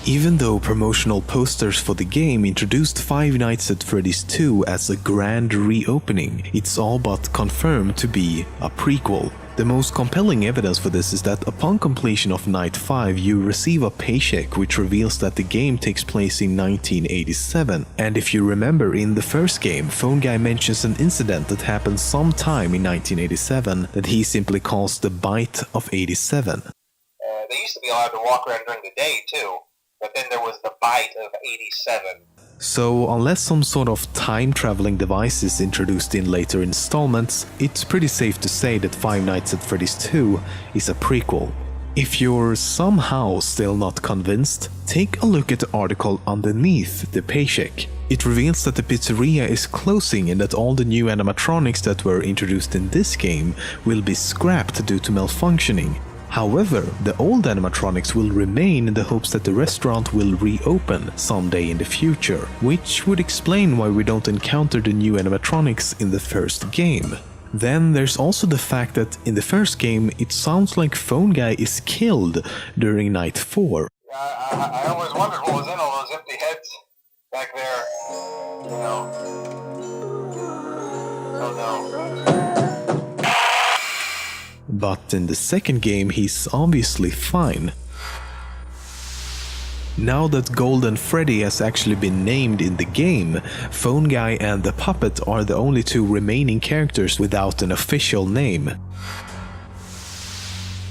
Even though promotional posters for the game introduced Five Nights at Freddy's 2 as a grand reopening, it's all but confirmed to be a prequel. The most compelling evidence for this is that upon completion of Night 5 you receive a paycheck which reveals that the game takes place in 1987. And if you remember, in the first game, Phone Guy mentions an incident that happened sometime in 1987 that he simply calls the Bite of 87. They used to be allowed to walk around during the day too. But then there was the Bite of 87. So, unless some sort of time-traveling device is introduced in later installments, it's pretty safe to say that Five Nights at Freddy's 2 is a prequel. If you're somehow still not convinced, take a look at the article underneath the paycheck. It reveals that the pizzeria is closing and that all the new animatronics that were introduced in this game will be scrapped due to malfunctioning. However, the old animatronics will remain in the hopes that the restaurant will reopen someday in the future, which would explain why we don't encounter the new animatronics in the first game. Then there's also the fact that in the first game it sounds like Phone Guy is killed during Night 4. I always wondered what was in all those empty heads back there, you know. Oh no. But in the second game he's obviously fine. Now that Golden Freddy has actually been named in the game, Phone Guy and the Puppet are the only two remaining characters without an official name.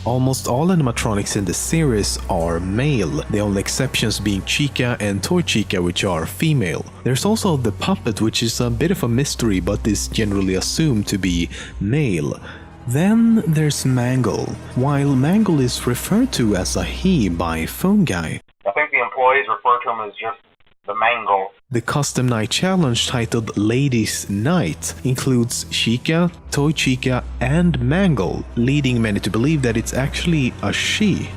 Almost all animatronics in the series are male, the only exceptions being Chica and Toy Chica, which are female. There's also the Puppet, which is a bit of a mystery but is generally assumed to be male. Then there's Mangle, while Mangle is referred to as a he by Phone Guy. I think the employees refer to him as just the Mangle. The custom night challenge titled Ladies Night includes Chica, Toy Chica and Mangle, leading many to believe that it's actually a she.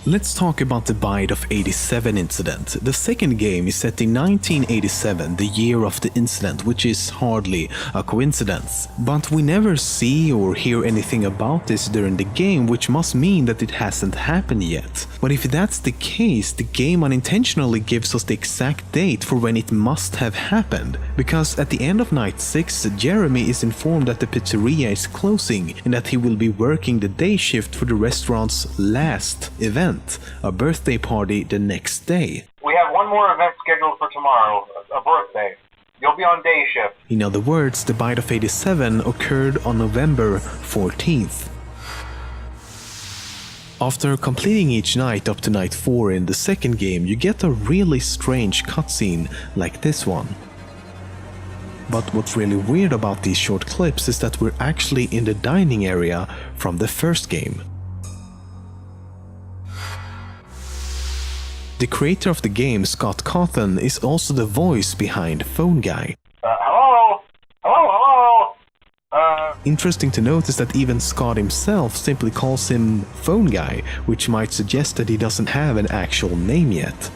Let's talk about the Bite of 87 incident. The second game is set in 1987, the year of the incident, which is hardly a coincidence. But we never see or hear anything about this during the game, which must mean that it hasn't happened yet. But if that's the case, the game unintentionally gives us the exact date for when it must have happened. Because at the end of Night 6, Jeremy is informed that the pizzeria is closing and that he will be working the day shift for the restaurant's last event. A birthday party the next day. We have one more event scheduled for tomorrow, a birthday. You'll be on day shift. In other words, the Bite of 87 occurred on November 14th. After completing each night up to Night 4 in the second game, you get a really strange cutscene like this one. But what's really weird about these short clips is that we're actually in the dining area from the first game. The creator of the game, Scott Cawthon, is also the voice behind Phone Guy. Hello? Interesting to notice that even Scott himself simply calls him Phone Guy, which might suggest that he doesn't have an actual name yet.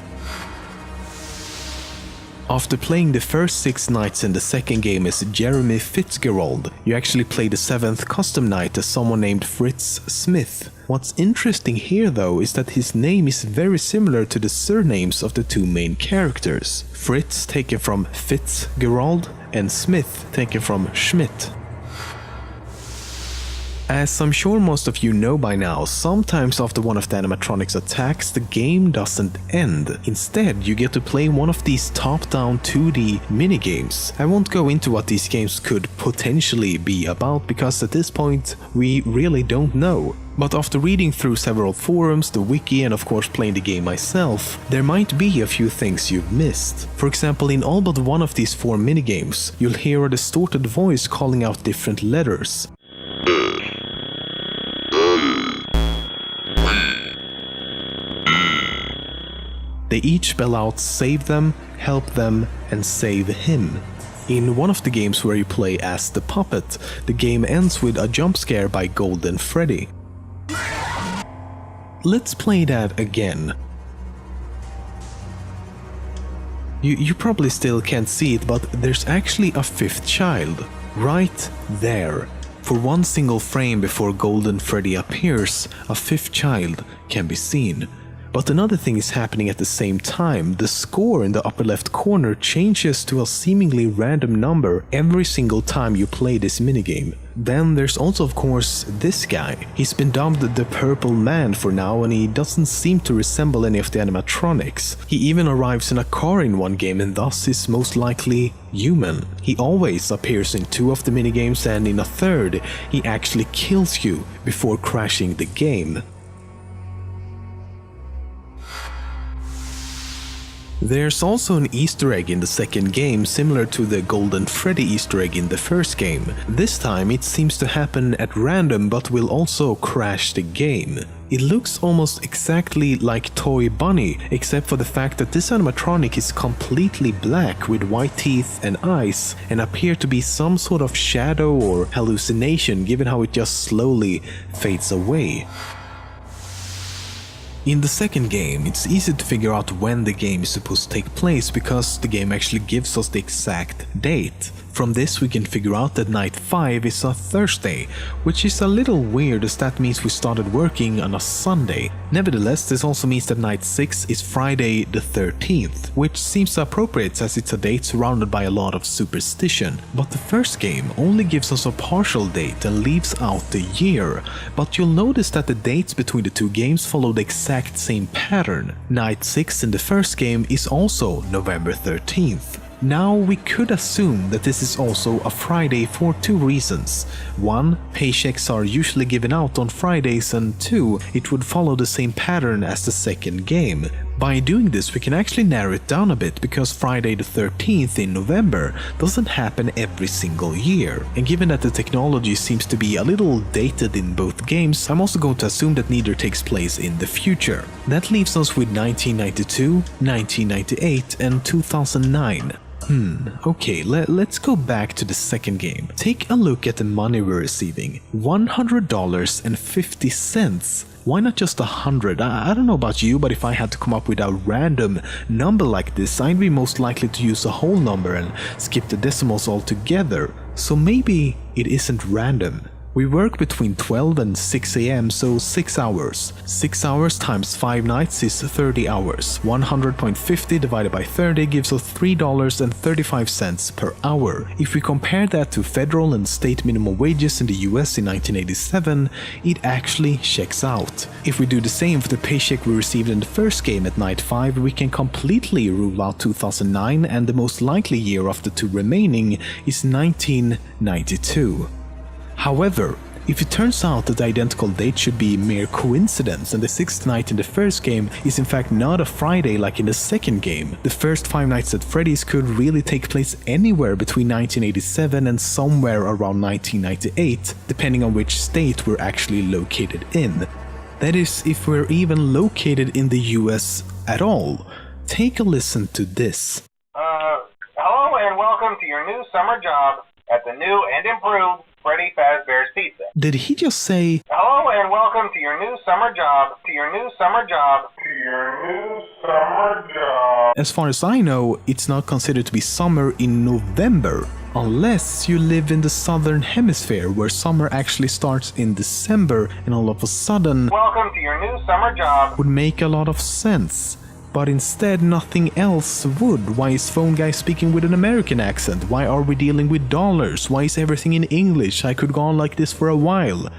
After playing the first 6 nights in the second game as Jeremy Fitzgerald, you actually play the 7th custom night as someone named Fritz Smith. What's interesting here though is that his name is very similar to the surnames of the two main characters. Fritz taken from Fitzgerald and Smith taken from Schmidt. As I'm sure most of you know by now, sometimes after one of the animatronics attacks, the game doesn't end. Instead, you get to play one of these top-down 2D minigames. I won't go into what these games could potentially be about, because at this point, we really don't know. But after reading through several forums, the wiki and of course playing the game myself, there might be a few things you've missed. For example, in all but one of these 4 minigames, you'll hear a distorted voice calling out different letters. They each spell out save them, help them, and save him. In one of the games where you play as the puppet, the game ends with a jump scare by Golden Freddy. Let's play that again. You probably still can't see it, but there's actually a 5th child. Right there. For one single frame before Golden Freddy appears, a 5th child can be seen. But another thing is happening at the same time. The score in the upper left corner changes to a seemingly random number every single time you play this minigame. Then there's also of course this guy. He's been dubbed the Purple Man for now, and he doesn't seem to resemble any of the animatronics. He even arrives in a car in one game and thus is most likely human. He always appears in 2 of the minigames, and in a third he actually kills you before crashing the game. There's also an Easter egg in the second game similar to the Golden Freddy Easter egg in the first game. This time it seems to happen at random but will also crash the game. It looks almost exactly like Toy Bunny, except for the fact that this animatronic is completely black with white teeth and eyes and appear to be some sort of shadow or hallucination given how it just slowly fades away. In the second game, it's easy to figure out when the game is supposed to take place because the game actually gives us the exact date. From this we can figure out that night 5 is a Thursday, which is a little weird as that means we started working on a Sunday. Nevertheless, this also means that night 6 is Friday the 13th, which seems appropriate as it's a date surrounded by a lot of superstition. But the first game only gives us a partial date and leaves out the year, but you'll notice that the dates between the 2 games follow the exact same pattern. Night 6 in the first game is also November 13th. Now we could assume that this is also a Friday for 2 reasons. 1, paychecks are usually given out on Fridays, and 2, it would follow the same pattern as the second game. By doing this we can actually narrow it down a bit because Friday the 13th in November doesn't happen every single year. And given that the technology seems to be a little dated in both games, I'm also going to assume that neither takes place in the future. That leaves us with 1992, 1998 and 2009. Okay, let's go back to the second game. Take a look at the money we're receiving. $100.50. Why not just 100? I don't know about you, but if I had to come up with a random number like this, I'd be most likely to use a whole number and skip the decimals altogether. So maybe it isn't random. We work between 12 and 6 AM, so 6 hours. 6 hours times 5 nights is 30 hours. 100.50 divided by 30 gives us $3.35 per hour. If we compare that to federal and state minimum wages in the US in 1987, it actually checks out. If we do the same for the paycheck we received in the first game at night 5, we can completely rule out 2009, and the most likely year of the 2 remaining is 1992. However, if it turns out that the identical date should be mere coincidence and the 6th night in the first game is in fact not a Friday like in the second game, the first 5 nights at Freddy's could really take place anywhere between 1987 and somewhere around 1998, depending on which state we're actually located in. That is, if we're even located in the US at all. Take a listen to this. Hello and welcome to your new summer job at the new and improved Freddy Fazbear's Pizza. Did he just say, hello and welcome to your new summer job, As far as I know, it's not considered to be summer in November, unless you live in the southern hemisphere where summer actually starts in December and all of a sudden, welcome to your new summer job, would make a lot of sense. But instead nothing else would. Why is phone guy speaking with an American accent? Why are we dealing with dollars? Why is everything in English? I could go on like this for a while.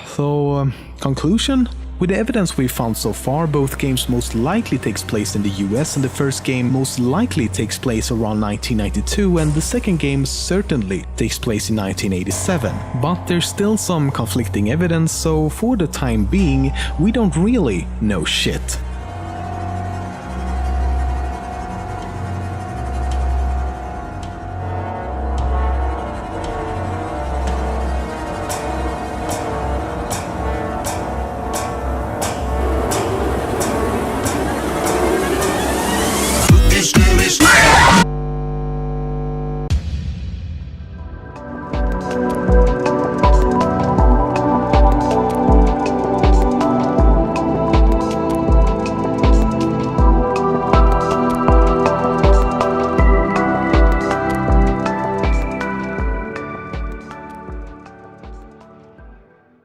So, conclusion? With the evidence we've found so far, both games most likely takes place in the US, and the first game most likely takes place around 1992, and the second game certainly takes place in 1987. But there's still some conflicting evidence, so for the time being, we don't really know shit.